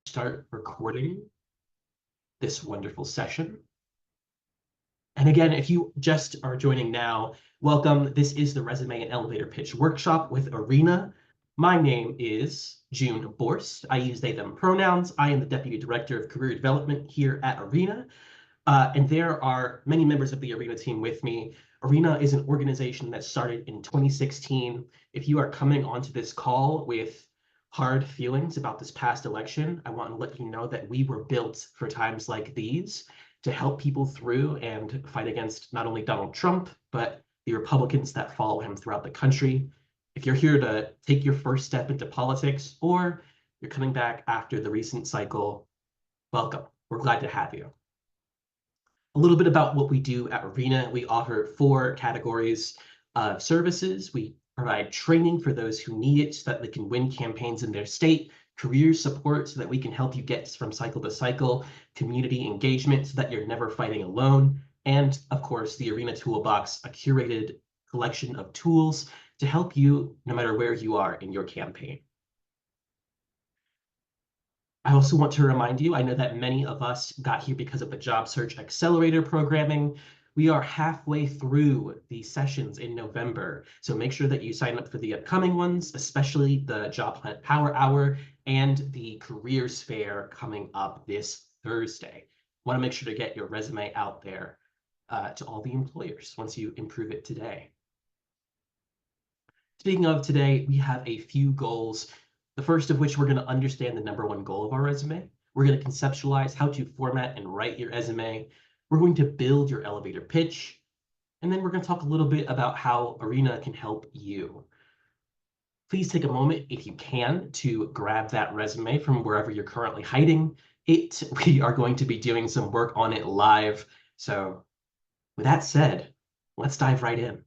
start recording this wonderful session. And again, if you just are joining now, welcome. This is the Resume and Elevator Pitch Workshop with Arena. My name is June Borst. I use they, them pronouns. I am the Deputy Director of Career Development here at Arena. And there are many members of the Arena team with me. Arena is an organization that started in 2016. If you are coming onto this call with hard feelings about this past election, I want to let you know that we were built for times like these to help people through and fight against not only Donald Trump, but the Republicans that follow him throughout the country. If you're here to take your first step into politics, or you're coming back after the recent cycle, welcome. We're glad to have you. A little bit about what we do at Arena. We offer 4 categories of services. We provide training for those who need it so that they can win campaigns in their state, career support so that we can help you get from cycle to cycle, community engagement so that you're never fighting alone, and of course, the Arena Toolbox, a curated collection of tools to help you no matter where you are in your campaign. I also want to remind you, I know that many of us got here because of the Job Search Accelerator programming. We are halfway through the sessions in November, so make sure that you sign up for the upcoming ones, especially the Job Hunt Power Hour and the Careers Fair coming up this Thursday. Want to make sure to get your resume out there to all the employers once you improve it today. Speaking of today, we have a few goals. The first of which we're going to understand the #1 goal of our resume. We're going to conceptualize how to format and write your resume. We're going to build your elevator pitch. And then we're going to talk a little bit about how Arena can help you. Please take a moment, if you can, to grab that resume from wherever you're currently hiding it. We are going to be doing some work on it live. So with that said, let's dive right in.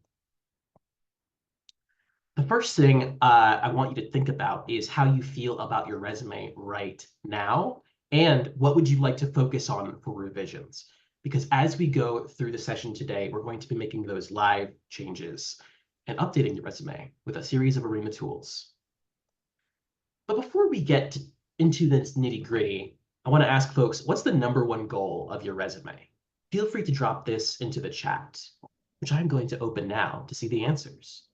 The first thing I want you to think about is how you feel about your resume right now, and what would you like to focus on for revisions? Because as we go through the session today, we're going to be making those live changes and updating your resume with a series of Arena tools. But before we get into this nitty-gritty, I want to ask folks, what's the #1 goal of your resume? Feel free to drop this into the chat, which I'm going to open now to see the answers.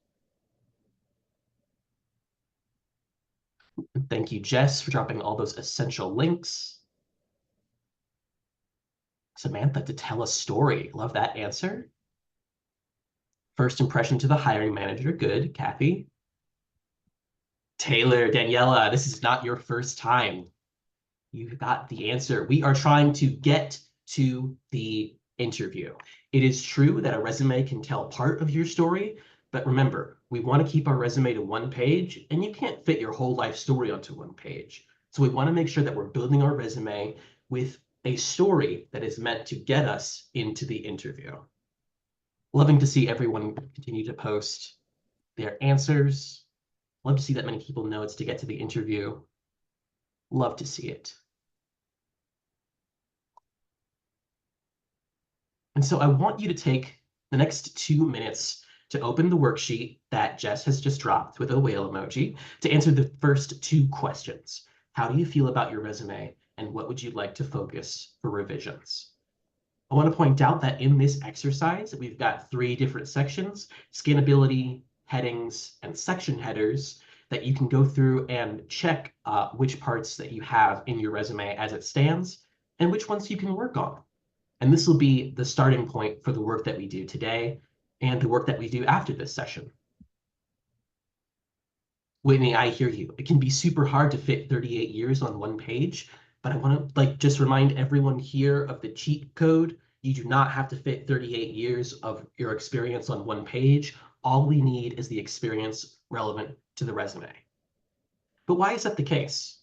Thank you, Jess, for dropping all those essential links. Samantha, to tell a story. Love that answer. First impression to the hiring manager. Good, Kathy. Taylor, Daniela, this is not your first time. You've got the answer. We are trying to get to the interview. It is true that a resume can tell part of your story, but remember, we want to keep our resume to 1 page, and you can't fit your whole life story onto 1 page. So we want to make sure that we're building our resume with a story that is meant to get us into the interview. Loving to see everyone continue to post their answers. Love to see that many people know it's to get to the interview. Love to see it. And so I want you to take the next 2 minutes to open the worksheet that Jess has just dropped with a whale emoji to answer the first 2 questions. How do you feel about your resume, and what would you like to focus for revisions? I want to point out that in this exercise, we've got 3 different sections: scannability, headings, and section headers that you can go through and check which parts that you have in your resume as it stands and which ones you can work on. And this will be the starting point for the work that we do today and the work that we do after this session. Whitney, I hear you. It can be super hard to fit 38 years on 1 page, but I want to just remind everyone here of the cheat code. You do not have to fit 38 years of your experience on 1 page. All we need is the experience relevant to the resume. But why is that the case?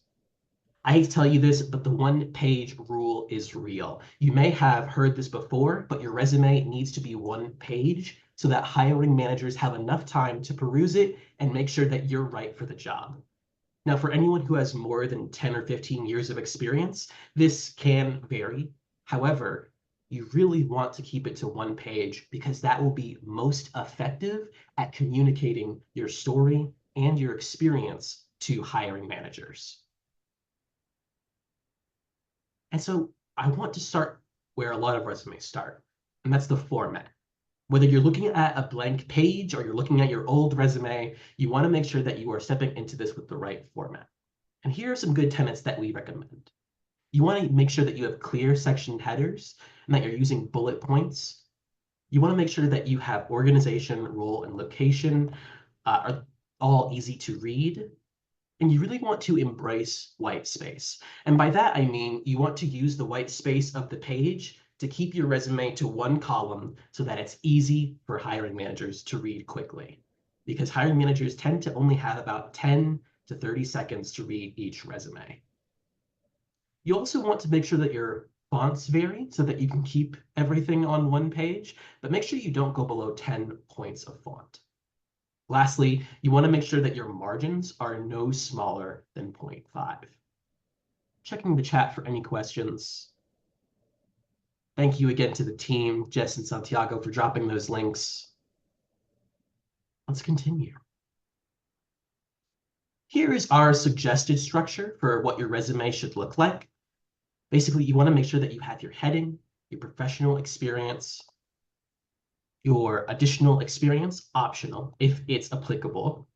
I hate to tell you this, but the 1-page rule is real. You may have heard this before, but your resume needs to be 1 page so that hiring managers have enough time to peruse it and make sure that you're right for the job. Now, for anyone who has more than 10 or 15 years of experience, this can vary. However, you really want to keep it to 1 page because that will be most effective at communicating your story and your experience to hiring managers. And so I want to start where a lot of resumes start, and that's the format. Whether you're looking at a blank page or you're looking at your old resume, you want to make sure that you are stepping into this with the right format. And here are some good tenets that we recommend. You want to make sure that you have clear section headers and that you're using bullet points. You want to make sure that you have organization, role, and location are all easy to read. And you really want to embrace white space. And by that, I mean you want to use the white space of the page to keep your resume to one column so that it's easy for hiring managers to read quickly. Because hiring managers tend to only have about 10 to 30 seconds to read each resume. You also want to make sure that your fonts vary so that you can keep everything on one page, but make sure you don't go below 10 points of font. Lastly, you want to make sure that your margins are no smaller than 0.5. Checking the chat for any questions. Thank you again to the team, Jess and Santiago, for dropping those links. Let's continue. Here is our suggested structure for what your resume should look like. Basically, you want to make sure that you have your heading, your professional experience, your additional experience, optional, if it's applicable.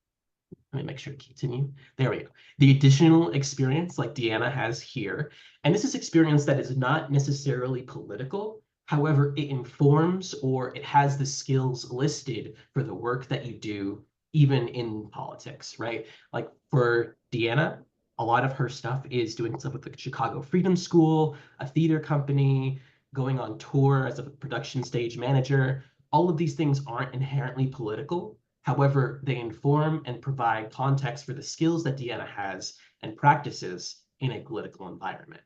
Let me make sure to continue. There we go. The additional experience like Deanna has here. And this is experience that is not necessarily political. However, it informs or it has the skills listed for the work that you do, even in politics, right? Like for Deanna, a lot of her stuff is doing stuff with the Chicago Freedom School, a theater company, going on tour as a production stage manager. All of these things aren't inherently political. However, they inform and provide context for the skills that Deanna has and practices in a political environment.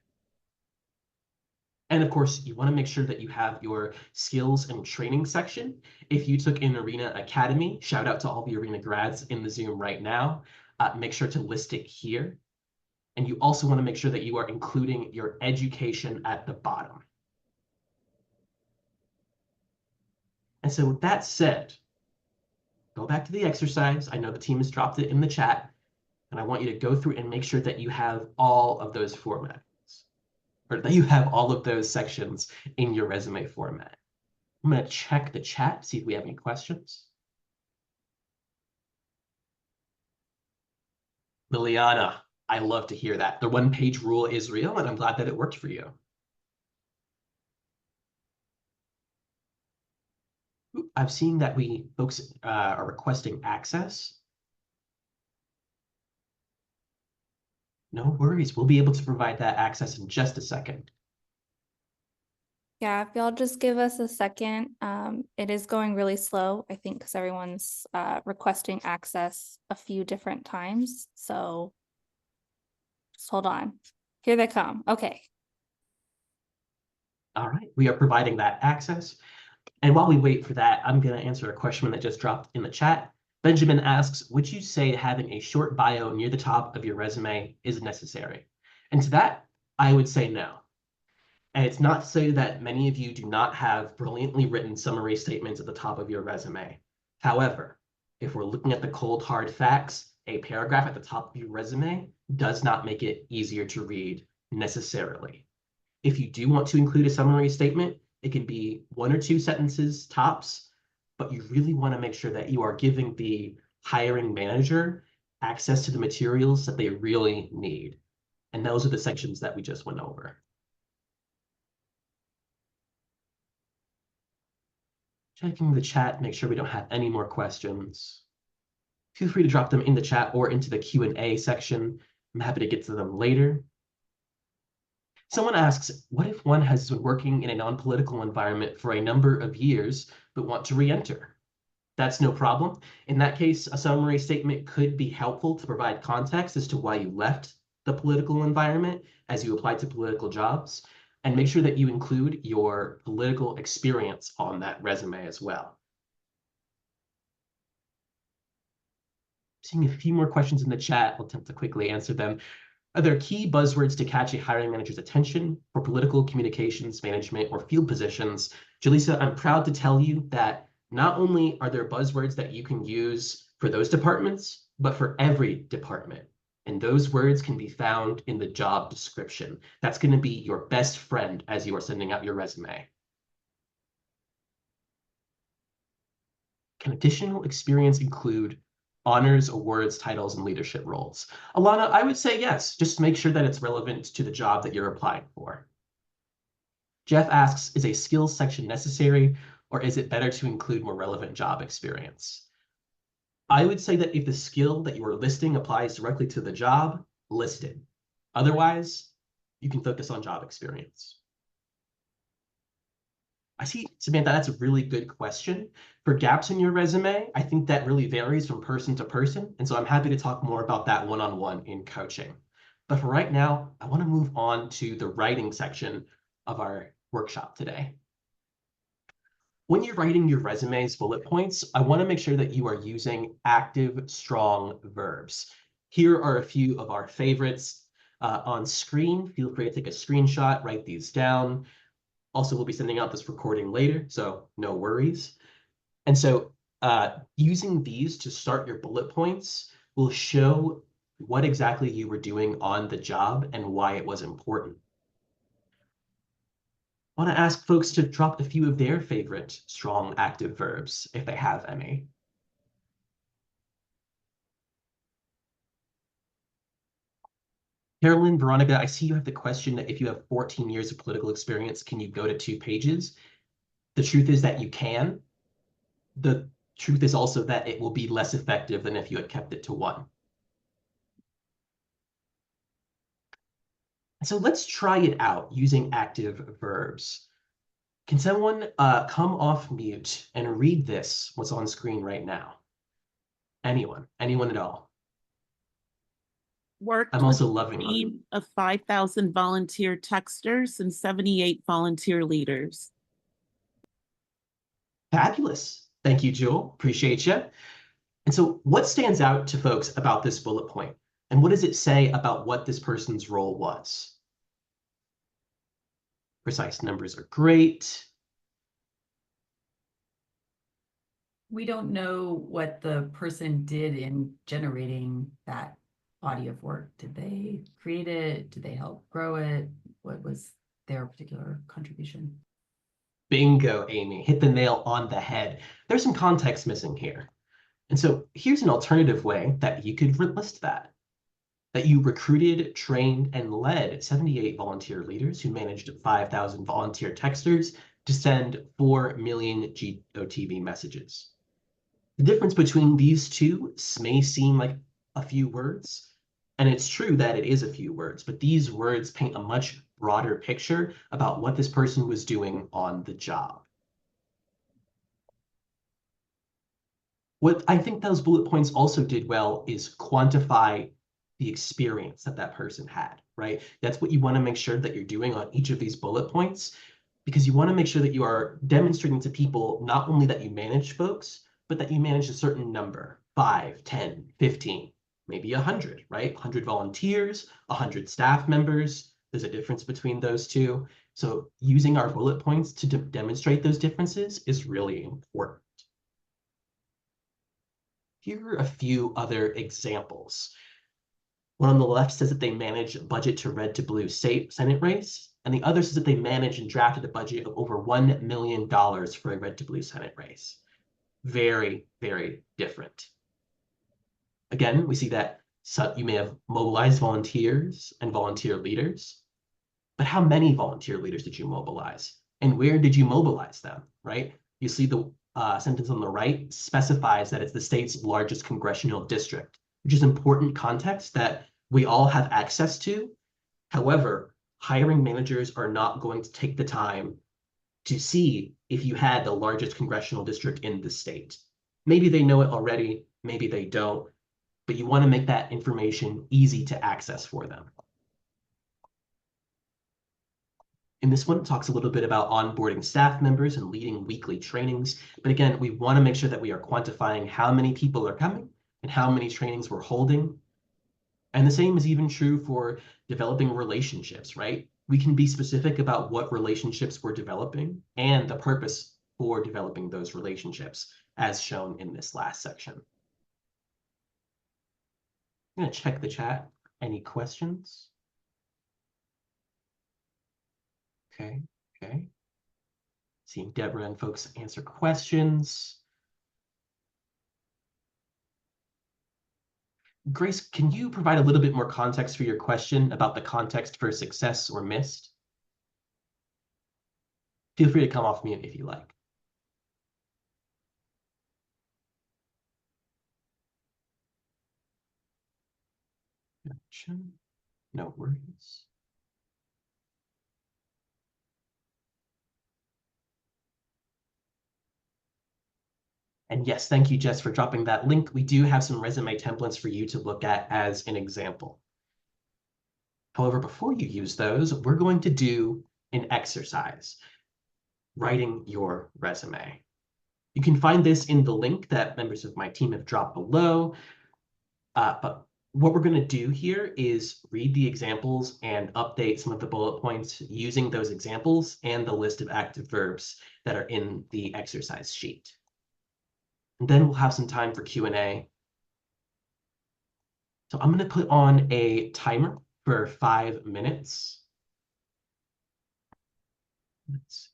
And of course, you want to make sure that you have your skills and training section. If you took an Arena Academy, shout out to all the Arena grads in the Zoom right now, make sure to list it here. And you also want to make sure that you are including your education at the bottom. And so with that said, go back to the exercise. I know the team has dropped it in the chat, and I want you to go through and make sure that you have all of those formats, or that you have all of those sections in your resume format. I'm going to check the chat, see if we have any questions. Liliana, I love to hear that. The one-page rule is real, and I'm glad that it worked for you. I've seen that folks are requesting access. No worries. We'll be able to provide that access in just a second. Yeah, if y'all just give us a second, it is going really slow, I think, because everyone's requesting access a few different times. So just hold on. Here they come. Okay. All right, we are providing that access. And while we wait for that, I'm going to answer a question that just dropped in the chat. Benjamin asks, would you say having a short bio near the top of your resume is necessary? And to that, I would say no. And it's not to say that many of you do not have brilliantly written summary statements at the top of your resume. However, if we're looking at the cold hard facts, a paragraph at the top of your resume does not make it easier to read necessarily. If you do want to include a summary statement, it can be 1 or 2 sentences tops, but you really want to make sure that you are giving the hiring manager access to the materials that they really need. And those are the sections that we just went over. Checking the chat, make sure we don't have any more questions. Feel free to drop them in the chat or into the Q&A section. I'm happy to get to them later. Someone asks, what if one has been working in a non-political environment for a number of years, but want to re-enter? That's no problem. In that case, a summary statement could be helpful to provide context as to why you left the political environment as you applied to political jobs, and make sure that you include your political experience on that resume as well. Seeing a few more questions in the chat, I'll attempt to quickly answer them. Are there key buzzwords to catch a hiring manager's attention for political communications management or field positions? Jaleesa, I'm proud to tell you that not only are there buzzwords that you can use for those departments, but for every department. And those words can be found in the job description. That's going to be your best friend as you are sending out your resume. Can additional experience include honors, awards, titles, and leadership roles? Alana, I would say yes. Just make sure that it's relevant to the job that you're applying for. Jeff asks, is a skills section necessary, or is it better to include more relevant job experience? I would say that if the skill that you are listing applies directly to the job, list it. Otherwise, you can focus on job experience. I see, Samantha, that's a really good question. For gaps in your resume, I think that really varies from person to person. And so I'm happy to talk more about that one-on-one in coaching. But for right now, I want to move on to the writing section of our workshop today. When you're writing your resume's bullet points, I want to make sure that you are using active, strong verbs. Here are a few of our favorites on screen. Feel free to take a screenshot, write these down. Also, we'll be sending out this recording later, so no worries. And so using these to start your bullet points will show what exactly you were doing on the job and why it was important. I want to ask folks to drop a few of their favorite strong active verbs, if they have any. Carolyn, Veronica, I see you have the question that if you have 14 years of political experience, can you go to 2 pages? The truth is that you can. The truth is also that it will be less effective than if you had kept it to 1. So let's try it out using active verbs. Can someone come off mute and read this, what's on screen right now? Anyone at all? Worked I'm with also a loving team of 5,000 volunteer texters and 78 volunteer leaders. Fabulous. Thank you, Jewel. Appreciate you. And so what stands out to folks about this bullet point? And what does it say about what this person's role was? Precise numbers are great. We don't know what the person did in generating that body of work. Did they create it? Did they help grow it? What was their particular contribution? Bingo, Amy. Hit the nail on the head. There's some context missing here. And so here's an alternative way that you could list that you recruited, trained, and led 78 volunteer leaders who managed 5,000 volunteer texters to send 4 million GOTV messages. The difference between these two may seem like a few words, and it's true that it is a few words, but these words paint a much broader picture about what this person was doing on the job. What I think those bullet points also did well is quantify the experience that that person had, right? That's what you want to make sure that you're doing on each of these bullet points, because you want to make sure that you are demonstrating to people not only that you manage folks, but that you manage a certain number, 5, 10, 15, maybe 100, right? 100 volunteers, 100 staff members. There's a difference between those two. So using our bullet points to demonstrate those differences is really important. Here are a few other examples. One on the left says that they manage a budget to red to blue Senate race, and the other says that they managed and drafted a budget of over $1 million for a red to blue Senate race. Very, very different. Again, we see that you may have mobilized volunteers and volunteer leaders, but how many volunteer leaders did you mobilize? And where did you mobilize them, right? You see the sentence on the right specifies that it's the state's largest congressional district, which is important context that we all have access to. However, hiring managers are not going to take the time to see if you had the largest congressional district in the state. Maybe they know it already, maybe they don't, but you want to make that information easy to access for them. And this one talks a little bit about onboarding staff members and leading weekly trainings. But again, we want to make sure that we are quantifying how many people are coming and how many trainings we're holding. And the same is even true for developing relationships, right? We can be specific about what relationships we're developing and the purpose for developing those relationships, as shown in this last section. I'm gonna check the chat. Any questions? Okay, okay. Seeing Deborah and folks answer questions. Grace, can you provide a little bit more context for your question about the context for success or missed? Feel free to come off mute if you like. Gotcha. No worries. And yes, thank you, Jess, for dropping that link. We do have some resume templates for you to look at as an example. However, before you use those, we're going to do an exercise, writing your resume. You can find this in the link that members of my team have dropped below. But what we're going to do here is read the examples and update some of the bullet points using those examples and the list of active verbs that are in the exercise sheet. And then we'll have some time for Q&A. So I'm going to put on a timer for 5 minutes. Let's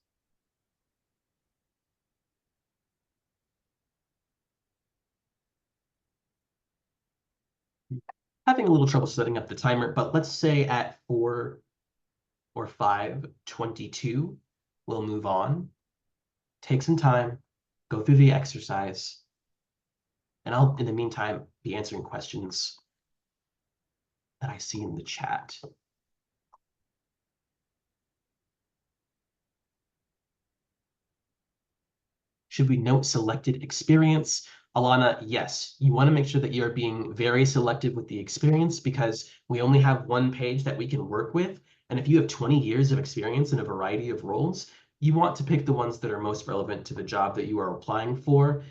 having a little trouble setting up the timer, but let's say at 4 or 5:22, we'll move on, take some time, go through the exercise, and I'll, in the meantime, be answering questions that I see in the chat. Should we note selected experience? Alana, yes, you want to make sure that you're being very selective with the experience because we only have one page that we can work with. And if you have 20 years of experience in a variety of roles, you want to pick the ones that are most relevant to the job that you are applying for,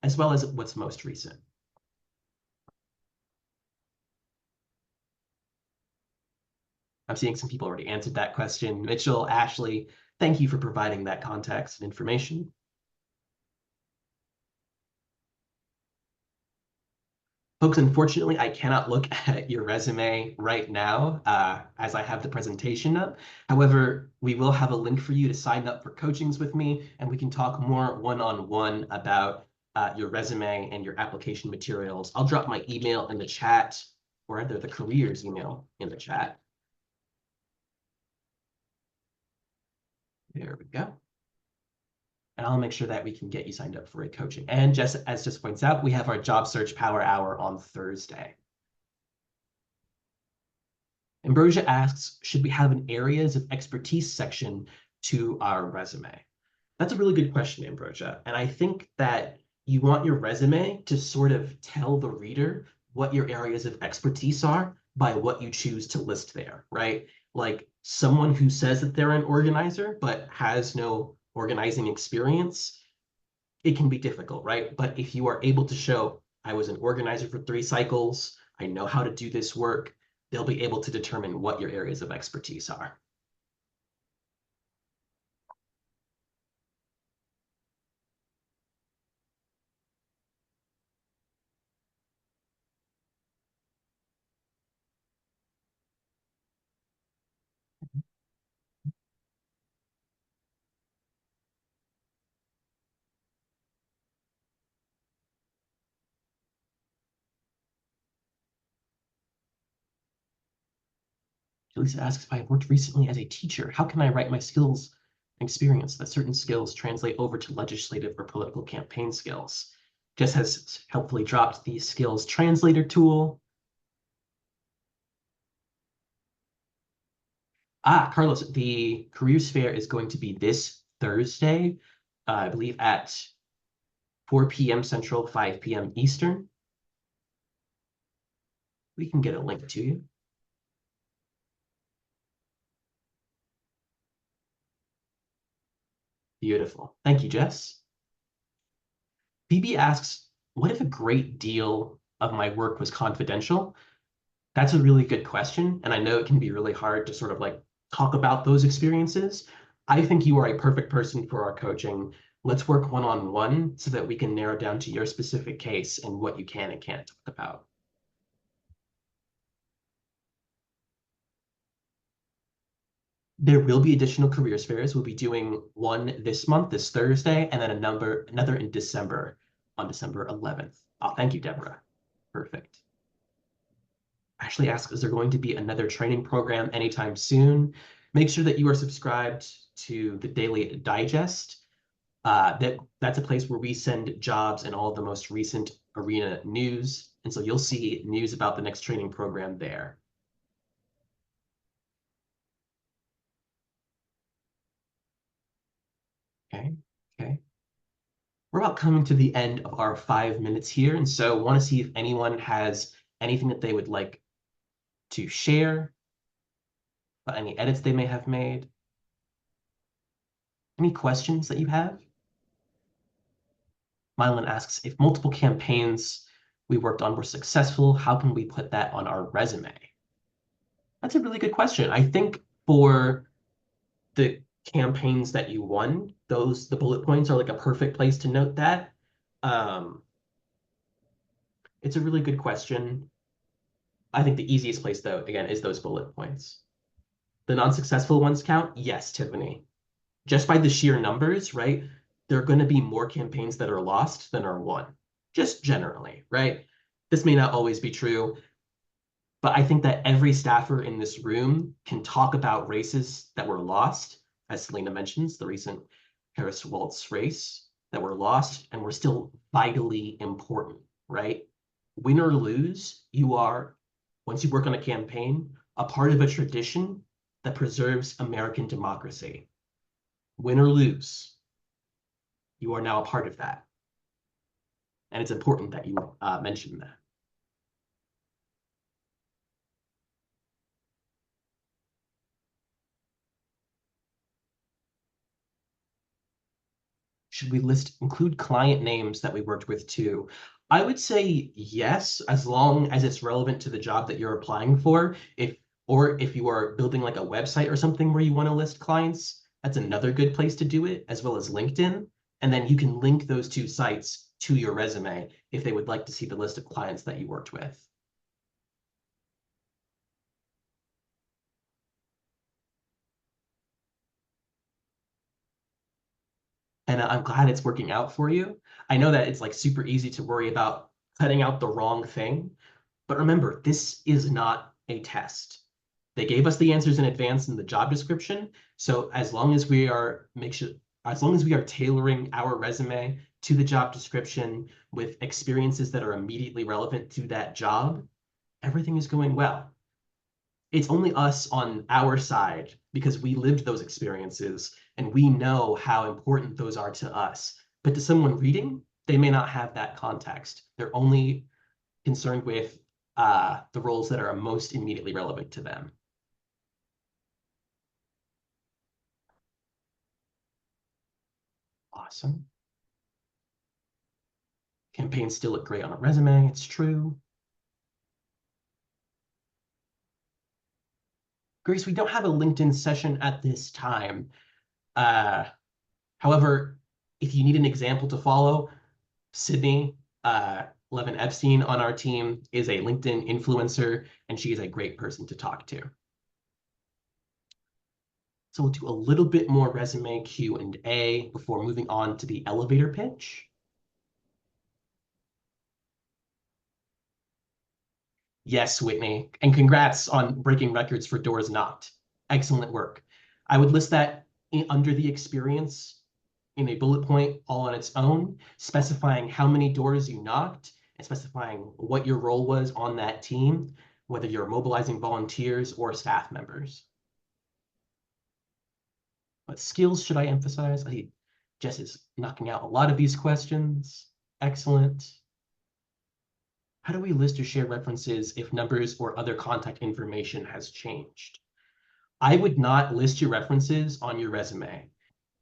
as well as what's most recent. I'm seeing some people already answered that question. Mitchell, Ashley, thank you for providing that context and information. Folks, unfortunately, I cannot look at your resume right now as I have the presentation up. However, we will have a link for you to sign up for coachings with me, and we can talk more one-on-one about your resume and your application materials. I'll drop my email in the chat, or rather the careers email in the chat. There we go. And I'll make sure that we can get you signed up for a coaching. And just as just points out, we have our job search power hour on Thursday. Ambrosia asks, should we have an areas of expertise section to our resume? That's a really good question, Ambrosia. And I think that you want your resume to sort of tell the reader what your areas of expertise are by what you choose to list there, right? Like someone who says that they're an organizer but has no organizing experience, it can be difficult, right? But if you are able to show, I was an organizer for 3 cycles, I know how to do this work, they'll be able to determine what your areas of expertise are. Lisa asks, if I have worked recently as a teacher, how can I write my skills and experience that certain skills translate over to legislative or political campaign skills? Jess has helpfully dropped the skills translator tool. Carlos, the careers fair is going to be this Thursday, I believe at 4 p.m. Central, 5 p.m. Eastern. We can get a link to you. Beautiful. Thank you, Jess. Phoebe asks, what if a great deal of my work was confidential? That's a really good question. And I know it can be really hard to sort of like talk about those experiences. I think you are a perfect person for our coaching. Let's work one-on-one so that we can narrow down to your specific case and what you can and can't talk about. There will be additional careers fairs. We'll be doing one this month, this Thursday, and then another in December, on December 11th. Oh, thank you, Deborah. Perfect. Ashley asks, is there going to be another training program anytime soon? Make sure that you are subscribed to the Daily Digest. That's a place where we send jobs and all of the most recent Arena news. And so you'll see news about the next training program there. Okay. We're about coming to the end of our 5 minutes here. And so I want to see if anyone has anything that they would like to share, about any edits they may have made. Any questions that you have? Mylan asks, if multiple campaigns we worked on were successful, how can we put that on our resume? That's a really good question. I think for the campaigns that you won, the bullet points are like a perfect place to note that. It's a really good question. I think the easiest place, though, again, is those bullet points. The non-successful ones count? Yes, Tiffany. Just by the sheer numbers, right? There are going to be more campaigns that are lost than are won, just generally, right? This may not always be true, but I think that every staffer in this room can talk about races that were lost, as Selena mentions, the recent Harris Waltz race that were lost and were still vitally important, right? Win or lose, you are, once you work on a campaign, a part of a tradition that preserves American democracy. Win or lose, you are now a part of that. And it's important that you mention that. Should we include client names that we worked with too? I would say yes, as long as it's relevant to the job that you're applying for. Or if you are building like a website or something where you want to list clients, that's another good place to do it, as well as LinkedIn. And then you can link those two sites to your resume if they would like to see the list of clients that you worked with. And I'm glad it's working out for you. I know that it's like super easy to worry about cutting out the wrong thing, but remember, this is not a test. They gave us the answers in advance in the job description. So as long as we are tailoring our resume to the job description with experiences that are immediately relevant to that job, everything is going well. It's only us on our side because we lived those experiences and we know how important those are to us. But to someone reading, they may not have that context. They're only concerned with the roles that are most immediately relevant to them. Awesome. Campaigns still look great on a resume. It's true. Grace, we don't have a LinkedIn session at this time. However, if you need an example to follow, Sydney Levin Epstein on our team is a LinkedIn influencer, and she is a great person to talk to. So we'll do a little bit more resume Q&A before moving on to the elevator pitch. Yes, Whitney, and congrats on breaking records for doors knocked. Excellent work. I would list that under the experience in a bullet point all on its own, specifying how many doors you knocked and specifying what your role was on that team, whether you're mobilizing volunteers or staff members. What skills should I emphasize? I think Jess is knocking out a lot of these questions. Excellent. How do we list or share references if numbers or other contact information has changed? I would not list your references on your resume.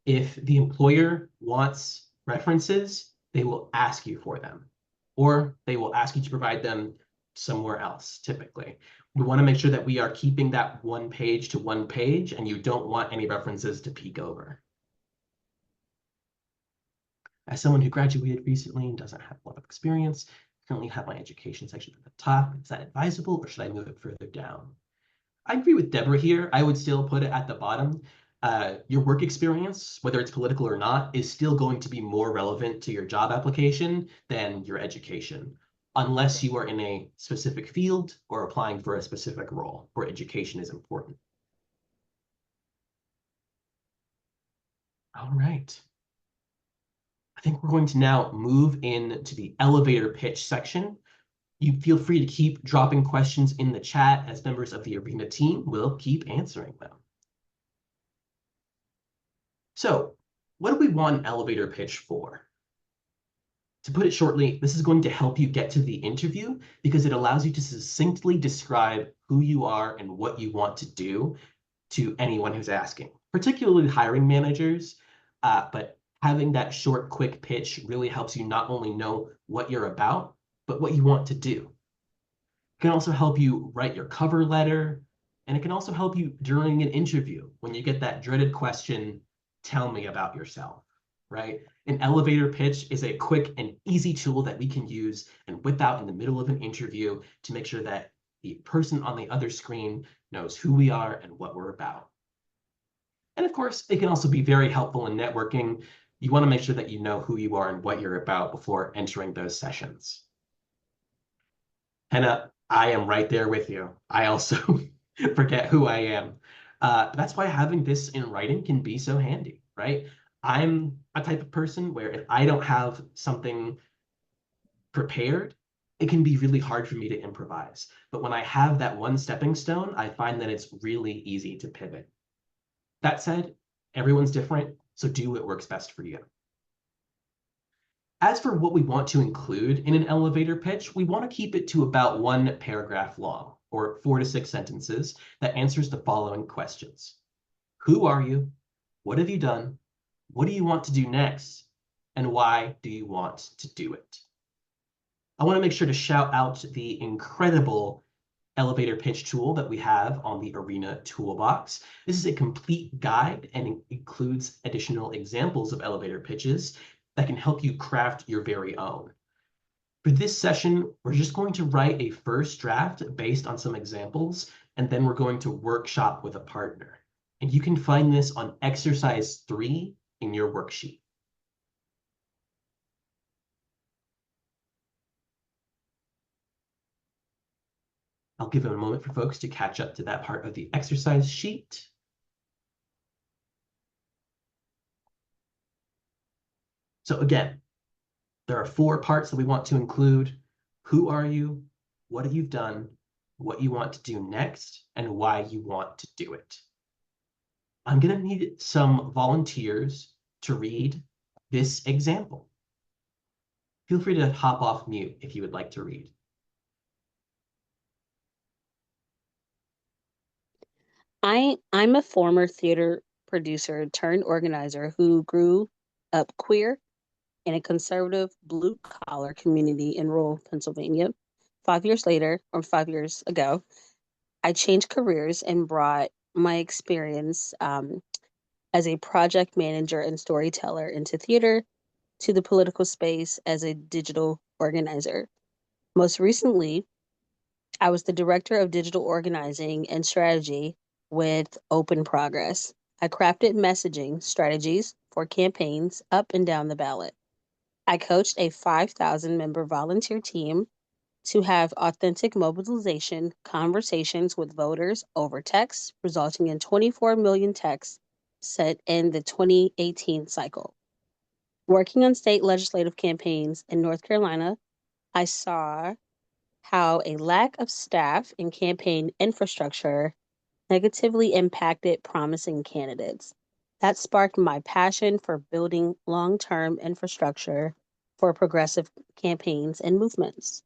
If the employer wants references, they will ask you for them, or they will ask you to provide them somewhere else, typically. We want to make sure that we are keeping that one page to one page, and you don't want any references to peek over. As someone who graduated recently and doesn't have a lot of experience, I currently have my education section at the top. Is that advisable, or should I move it further down? I agree with Deborah here. I would still put it at the bottom. Your work experience, whether it's political or not, is still going to be more relevant to your job application than your education, unless you are in a specific field or applying for a specific role where education is important. All right. I think we're going to now move into the elevator pitch section. You feel free to keep dropping questions in the chat as members of the Arena team will keep answering them. So, what do we want an elevator pitch for? To put it shortly, this is going to help you get to the interview because it allows you to succinctly describe who you are and what you want to do to anyone who's asking, particularly hiring managers. But having that short, quick pitch really helps you not only know what you're about, but what you want to do. It can also help you write your cover letter, and it can also help you during an interview when you get that dreaded question, tell me about yourself, right? An elevator pitch is a quick and easy tool that we can use and whip out in the middle of an interview to make sure that the person on the other screen knows who we are and what we're about. And of course, it can also be very helpful in networking. You want to make sure that you know who you are and what you're about before entering those sessions. Hannah, I am right there with you. I also forget who I am. That's why having this in writing can be so handy, right? I'm a type of person where if I don't have something prepared, it can be really hard for me to improvise. But when I have that one stepping stone, I find that it's really easy to pivot. That said, everyone's different, so do what works best for you. As for what we want to include in an elevator pitch, we want to keep it to about 1 paragraph long, or 4 to 6 sentences, that answers the following questions. Who are you? What have you done? What do you want to do next? And why do you want to do it? I want to make sure to shout out the incredible elevator pitch tool that we have on the Arena Toolbox. This is a complete guide and it includes additional examples of elevator pitches that can help you craft your very own. For this session, we're just going to write a first draft based on some examples, and then we're going to workshop with a partner. And you can find this on exercise 3 in your worksheet. I'll give it a moment for folks to catch up to that part of the exercise sheet. So again, there are 4 parts that we want to include. Who are you? What have you done? What you want to do next? And why you want to do it. I'm going to need some volunteers to read this example. Feel free to hop off mute if you would like to read. I'm a former theater producer turned organizer who grew up queer in a conservative blue-collar community in rural Pennsylvania. 5 years later, or 5 years ago, I changed careers and brought my experience as a project manager and storyteller into theater to the political space as a digital organizer. Most recently, I was the director of digital organizing and strategy with Open Progress. I crafted messaging strategies for campaigns up and down the ballot. I coached a 5,000 member volunteer team to have authentic mobilization conversations with voters over text, resulting in 24 million texts sent in the 2018 cycle. Working on state legislative campaigns in North Carolina, I saw how a lack of staff and campaign infrastructure negatively impacted promising candidates. That sparked my passion for building long-term infrastructure for progressive campaigns and movements.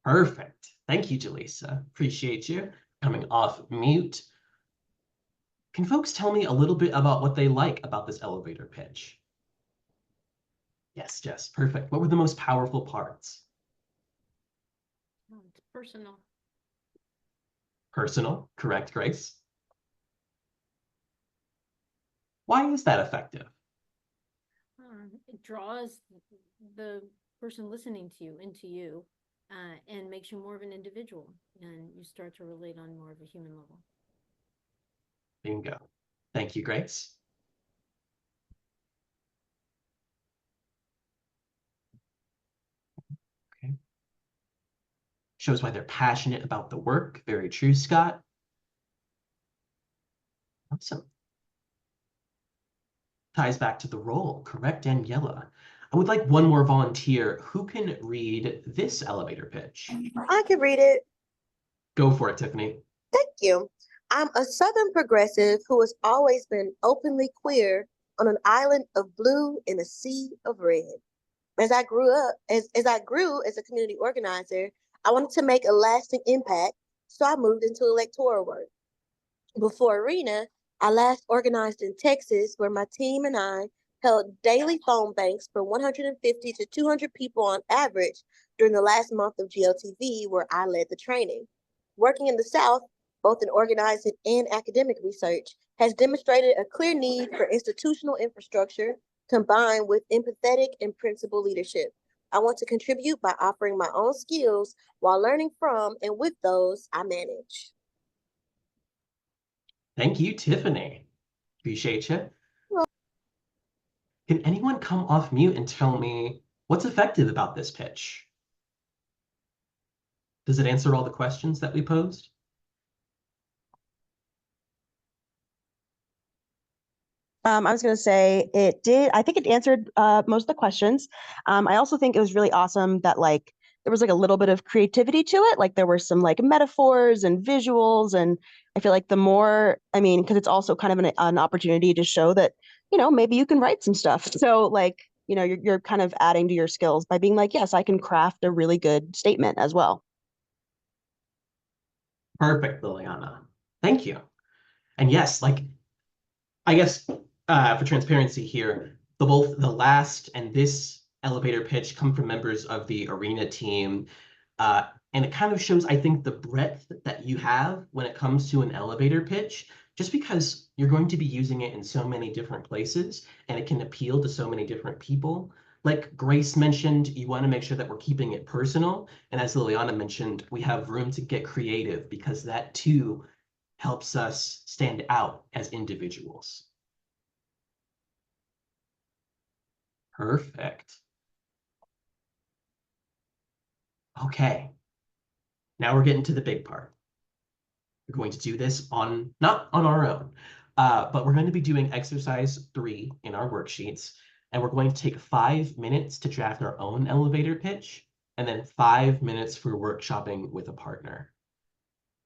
Perfect. Thank you, Jaleesa. Appreciate you coming off mute. Can folks tell me a little bit about what they like about this elevator pitch? Yes, Jess, perfect. What were the most powerful parts? It's personal. Personal, correct, Grace? Why is that effective? It draws the person listening to you into you. and makes you more of an individual, and you start to relate on more of a human level. Bingo. Thank you, Grace. Okay. Shows why they're passionate about the work. Very true, Scott. Awesome. Ties back to the role. Correct, Daniela. I would like one more volunteer who can read this elevator pitch. I can read it. Go for it, Tiffany. Thank you. I'm a Southern progressive who has always been openly queer on an island of blue in a sea of red. As I grew up, as I grew as a community organizer, I wanted to make a lasting impact, so I moved into electoral work. Before Arena, I last organized in Texas, where my team and I held daily phone banks for 150 to 200 people on average during the last month of GLTV, where I led the training. Working in the South, both in organizing and academic research, has demonstrated a clear need for institutional infrastructure combined with empathetic and principled leadership. I want to contribute by offering my own skills while learning from and with those I manage. Thank you, Tiffany. Appreciate you. Well- Can anyone come off mute and tell me what's effective about this pitch? Does it answer all the questions that we posed? I was going to say it did. I think it answered most of the questions. I also think it was really awesome that like there was like a little bit of creativity to it. Like there were some like metaphors and visuals, and I feel like the more, I mean, because it's also kind of an opportunity to show that, you know, maybe you can write some stuff. So like, you know, you're kind of adding to your skills by being like, yes, I can craft a really good statement as well. Perfect, Liliana. Thank you. And yes, like, I guess for transparency here, both the last and this elevator pitch come from members of the Arena team. And it kind of shows, I think, the breadth that you have when it comes to an elevator pitch, just because you're going to be using it in so many different places and it can appeal to so many different people. Like Grace mentioned, you want to make sure that we're keeping it personal. And as Liliana mentioned, we have room to get creative because that too helps us stand out as individuals. Perfect. Okay. Now we're getting to the big part. We're going to do this not on our own, but we're going to be doing exercise 3 in our worksheets, and we're going to take 5 minutes to draft our own elevator pitch, and then 5 minutes for workshopping with a partner.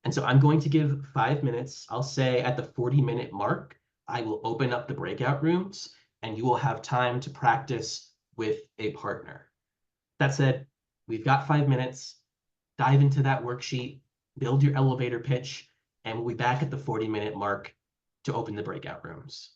And so I'm going to give 5 minutes. I'll say at the 40-minute mark, I will open up the breakout rooms, and you will have time to practice with a partner. That said, we've got 5 minutes. Dive into that worksheet, build your elevator pitch, and we'll be back at the 40-minute mark to open the breakout rooms.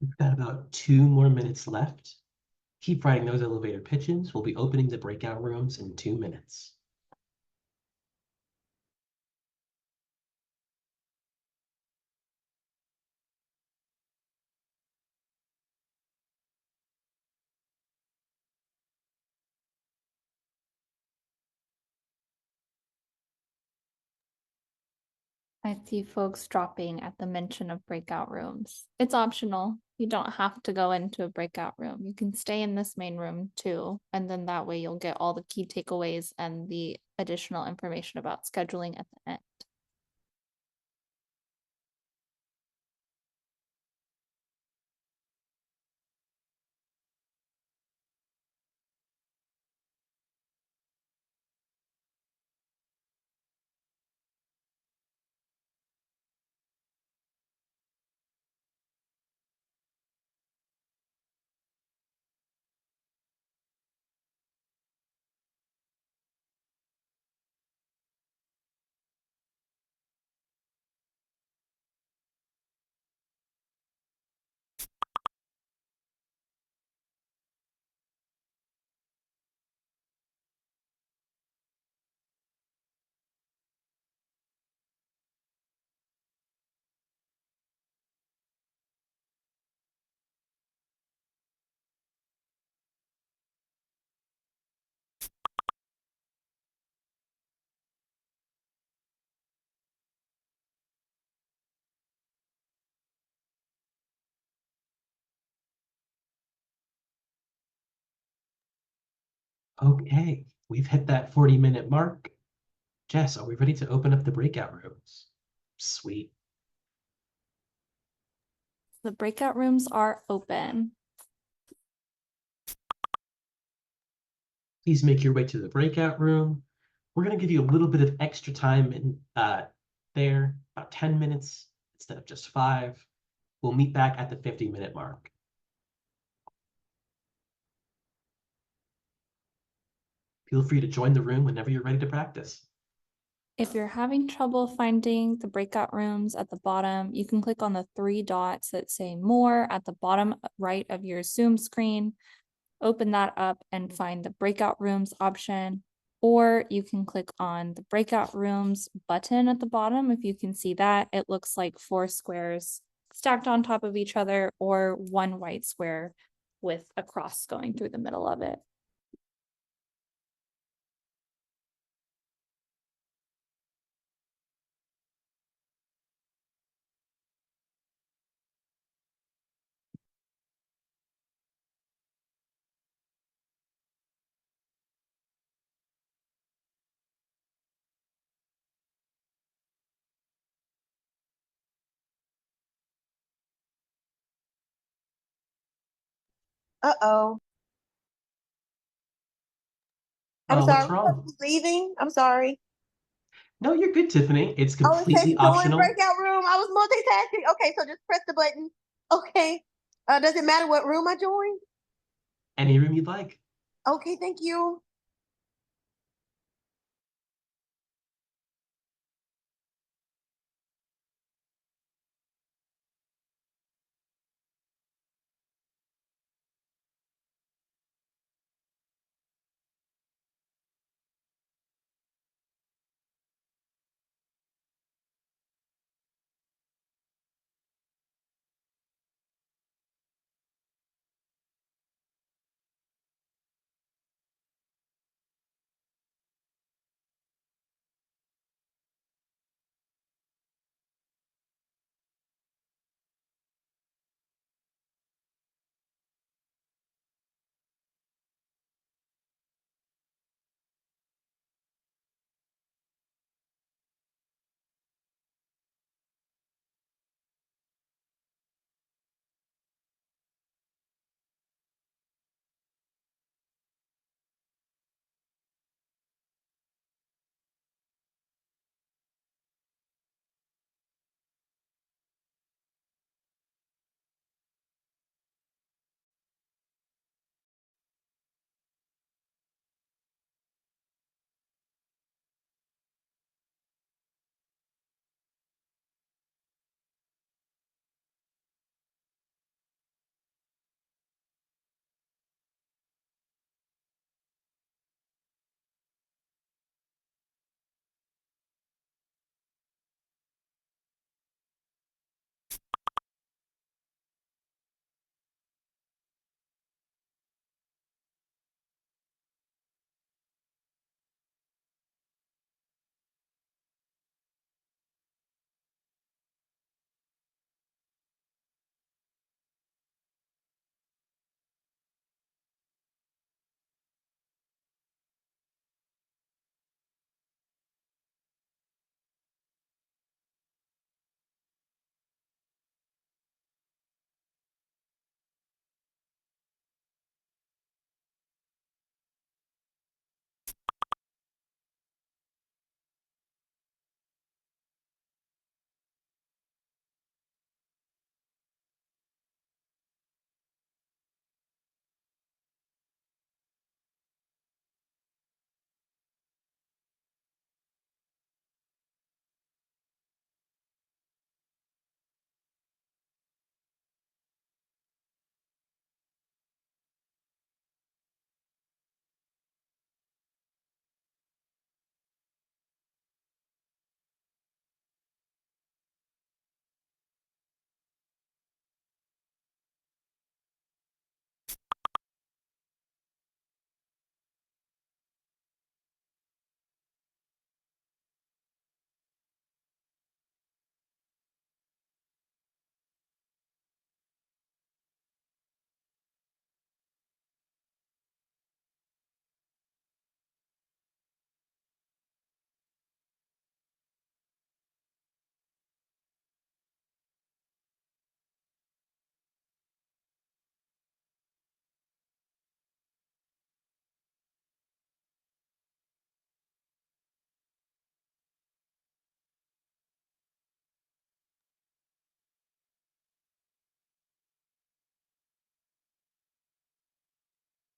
We've got about 2 more minutes left. Keep writing those elevator pitches. We'll be opening the breakout rooms in 2 minutes. I see folks dropping at the mention of breakout rooms. It's optional. You don't have to go into a breakout room. You can stay in this main room too. And then that way you'll get all the key takeaways and the additional information about scheduling at the end. Okay, we've hit that 40-minute mark. Jess, are we ready to open up the breakout rooms? Sweet. The breakout rooms are open. Please make your way to the breakout room. We're going to give you a little bit of extra time in there, about 10 minutes instead of just 5. We'll meet back at the 50-minute mark. Feel free to join the room whenever you're ready to practice. If you're having trouble finding the breakout rooms at the bottom, you can click on the 3 dots that say more at the bottom right of your Zoom screen. Open that up and find the breakout rooms option, or you can click on the breakout rooms button at the bottom. If you can see that, it looks like 4 squares stacked on top of each other, or 1 white square with a cross going through the middle of it. Uh-oh. I'm Oh, sorry. what's We're supposed wrong? to be leaving. I'm sorry. No, you're good, Tiffany. It's Oh, it says completely join optional. breakout room. I was multitasking. Okay, so just press the button. Okay. Does it matter what room I join? Any room you'd like. Okay, thank you.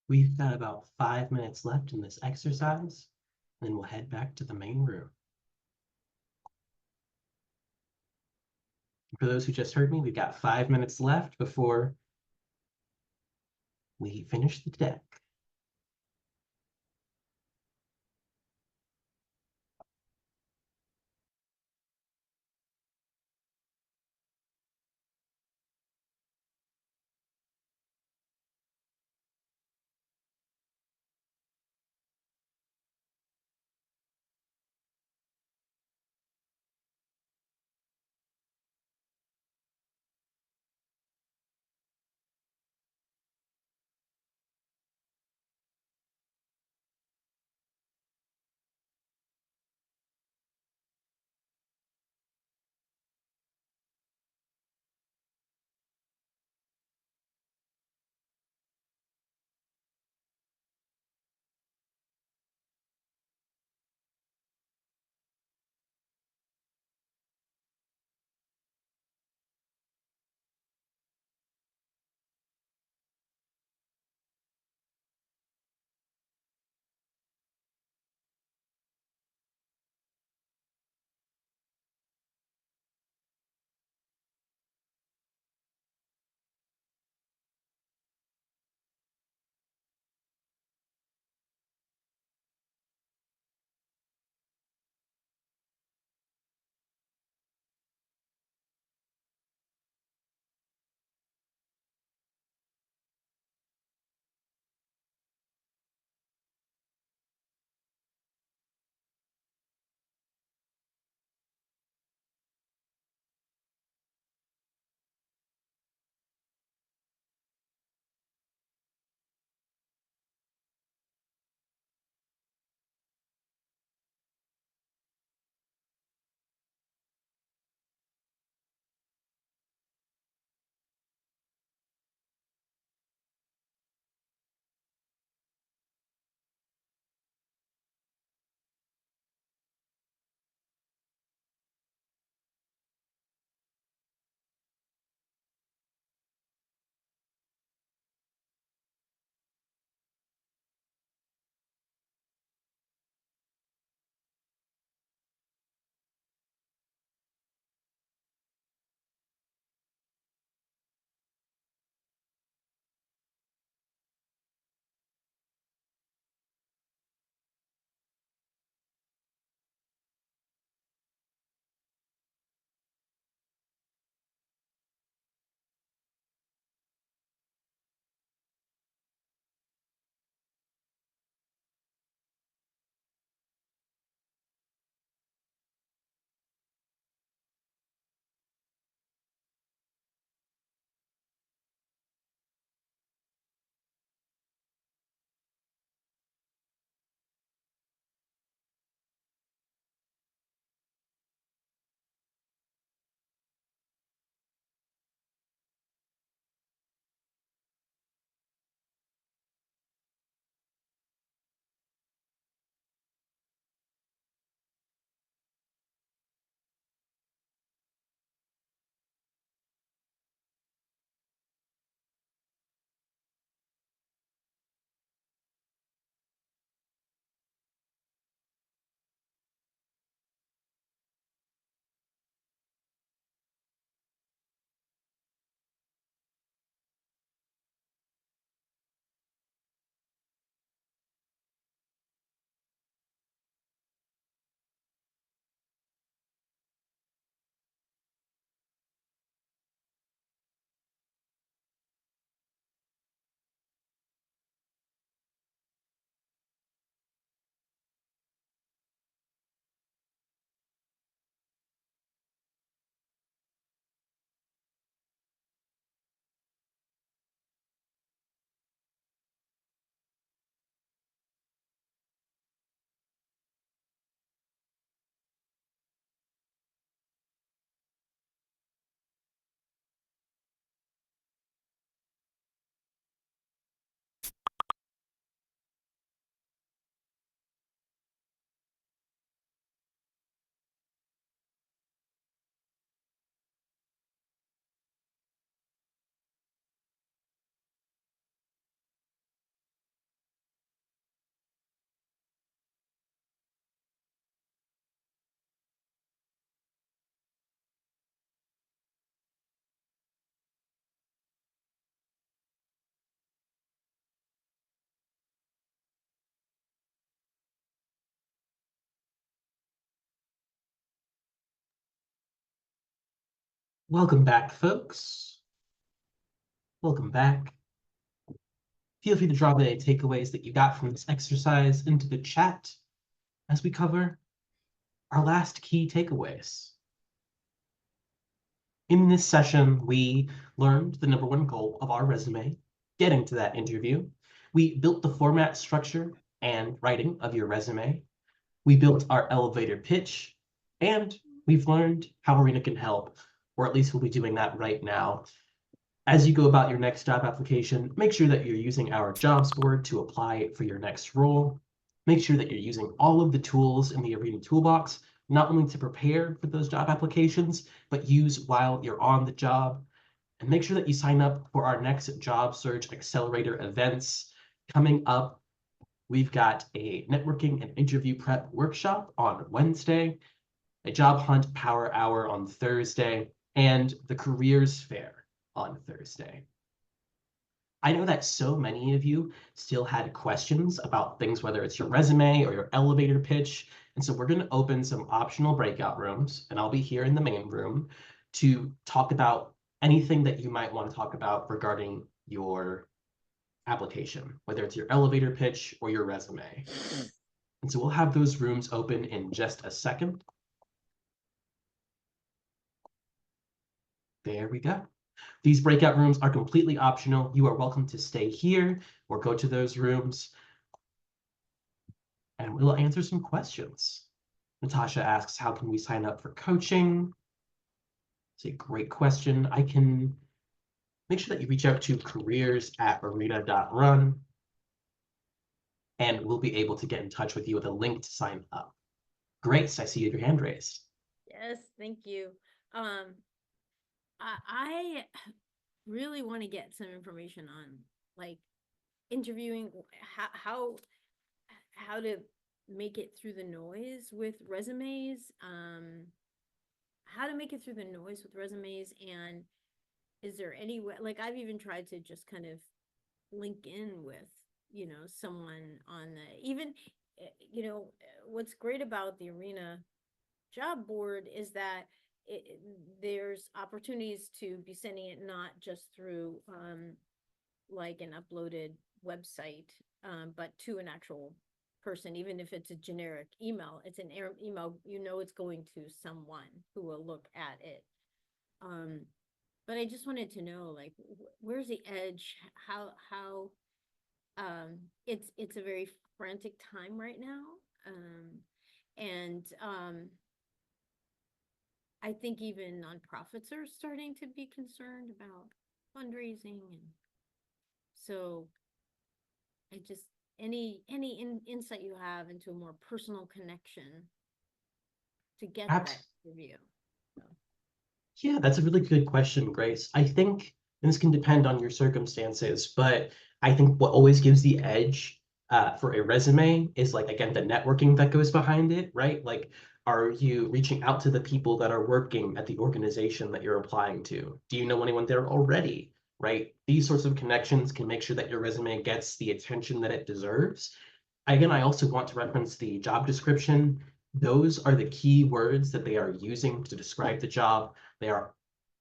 We've got about 5 minutes left in this exercise, then we'll head back to the main room. For those who just heard me, we've got 5 minutes left before we finish the deck. Welcome back, folks. Welcome back. Feel free to drop any takeaways that you got from this exercise into the chat as we cover our last key takeaways. In this session, we learned the number one goal of our resume, getting to that interview. We built the format, structure, and writing of your resume. We built our elevator pitch, and we've learned how Arena can help, or at least we'll be doing that right now. As you go about your next job application, make sure that you're using our jobs board to apply for your next role. Make sure that you're using all of the tools in the Arena Toolbox, not only to prepare for those job applications, but use while you're on the job. And make sure that you sign up for our next job search accelerator events coming up. We've got a networking and interview prep workshop on Wednesday, a job hunt power hour on Thursday, and the careers fair on Thursday. I know that so many of you still had questions about things, whether it's your resume or your elevator pitch. And so we're going to open some optional breakout rooms, and I'll be here in the main room to talk about anything that you might want to talk about regarding your application, whether it's your elevator pitch or your resume. And so we'll have those rooms open in just a second. There we go. These breakout rooms are completely optional. You are welcome to stay here or go to those rooms, and we'll answer some questions. Natasha asks, how can we sign up for coaching? It's a great question. I can make sure that you reach out to careers@arena.run, and we'll be able to get in touch with you with a link to sign up. Grace, I see you have your hand raised. Yes, thank you. I really want to get some information on like interviewing, how to make it through the noise with resumes, how to make it through the noise with resumes, and is there any way, like I've even tried to just kind of link in with, you know, someone on the, even, you know, what's great about the Arena job board is that there's opportunities to be sending it not just through like an uploaded website, but to an actual person. Even if it's a generic email, it's an email, you know, it's going to someone who will look at it. But I just wanted to know, like, where's the edge? How it's a very frantic time right now. I think even nonprofits are starting to be concerned about fundraising, and so I just any insight you have into a more personal connection to get that review. Yeah, that's a really good question, Grace. I think, and this can depend on your circumstances, but I think what always gives the edge for a resume is, like, again, the networking that goes behind it, right? Like, are you reaching out to the people that are working at the organization that you're applying to? Do you know anyone there already, right? These sorts of connections can make sure that your resume gets the attention that it deserves. Again, I also want to reference the job description. Those are the key words that they are using to describe the job. They are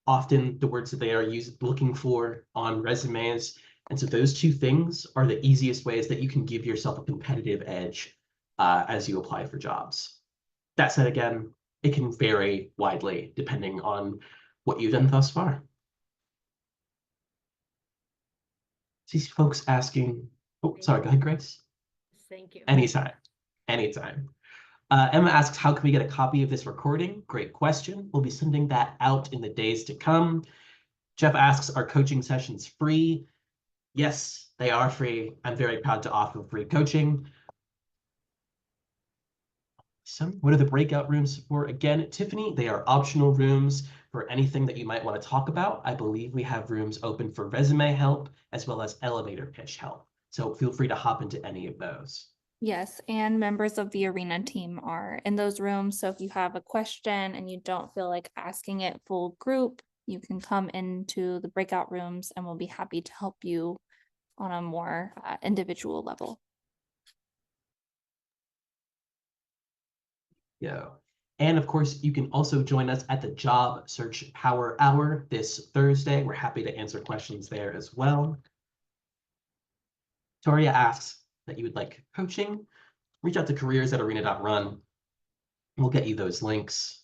often the words that they are looking for on resumes. And so those two things are the easiest ways that you can give yourself a competitive edge as you apply for jobs. That said, again, it can vary widely depending on what you've done thus far. See folks asking, oh, sorry, go ahead, Grace. Thank you. Anytime, anytime. Emma asks, how can we get a copy of this recording? Great question. We'll be sending that out in the days to come. Jeff asks, are coaching sessions free? Yes, they are free. I'm very proud to offer free coaching. So what are the breakout rooms for? Again, Tiffany, they are optional rooms for anything that you might want to talk about. I believe we have rooms open for resume help as well as elevator pitch help. So feel free to hop into any of those. Yes, and members of the Arena team are in those rooms. So if you have a question and you don't feel like asking it full group, you can come into the breakout rooms and we'll be happy to help you on a more individual level. Yeah. And of course, you can also join us at the Job Search Power Hour this Thursday. We're happy to answer questions there as well. Toria asks that you would like coaching. Reach out to careers@arena.run. We'll get you those links.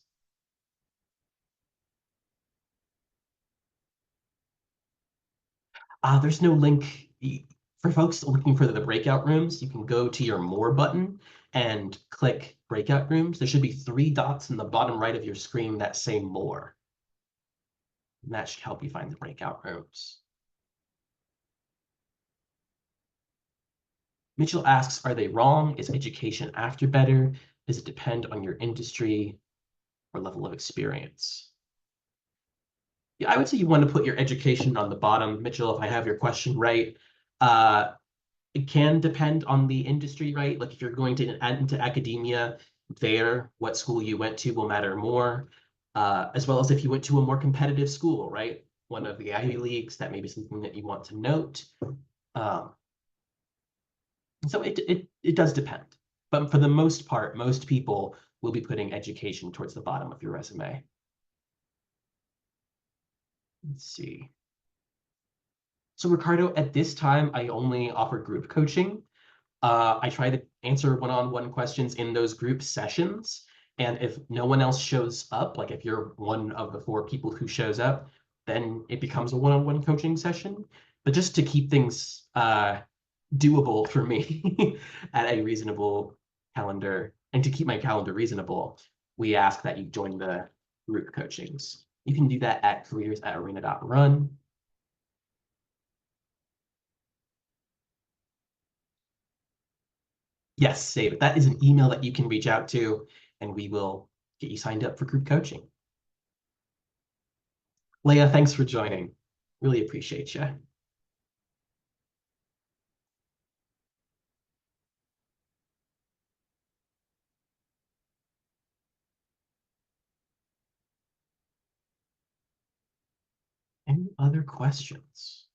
There's no link. For folks looking for the breakout rooms, you can go to your More button and click Breakout Rooms. There should be 3 dots in the bottom right of your screen that say More. And that should help you find the breakout rooms. Mitchell asks, are they wrong? Is education after better? Does it depend on your industry or level of experience? Yeah, I would say you want to put your education on the bottom. Mitchell, if I have your question right, it can depend on the industry, right? Like if you're going into academia, what school you went to will matter more, as well as if you went to a more competitive school, right? One of the Ivy Leagues, that may be something that you want to note. So it does depend. But for the most part, most people will be putting education towards the bottom of your resume. Let's see. So Ricardo, at this time, I only offer group coaching. I try to answer one-on-one questions in those group sessions. And if no one else shows up, like if you're one of the 4 people who shows up, then it becomes a one-on-one coaching session. But just to keep things doable for me at a reasonable calendar, and to keep my calendar reasonable, we ask that you join the group coachings. You can do that at careers@arena.run. Yes, save it. That is an email that you can reach out to, and we will get you signed up for group coaching. Leah, thanks for joining. Really appreciate you. Any other questions?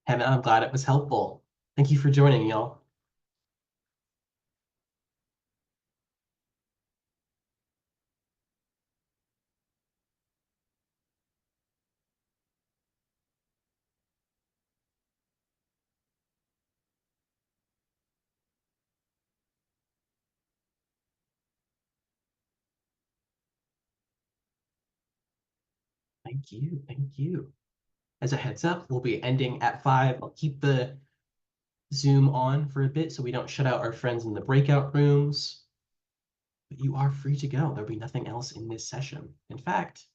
Hannah, I'm glad it was helpful. Thank you for joining, y'all. Thank you. Thank you. As a heads up, we'll be ending at 5. I'll keep the Zoom on for a bit so we don't shut out our friends in the breakout rooms. But you are free to go. There'll be nothing else in this session. In fact,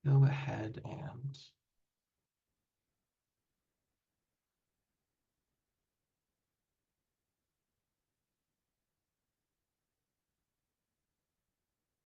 go ahead and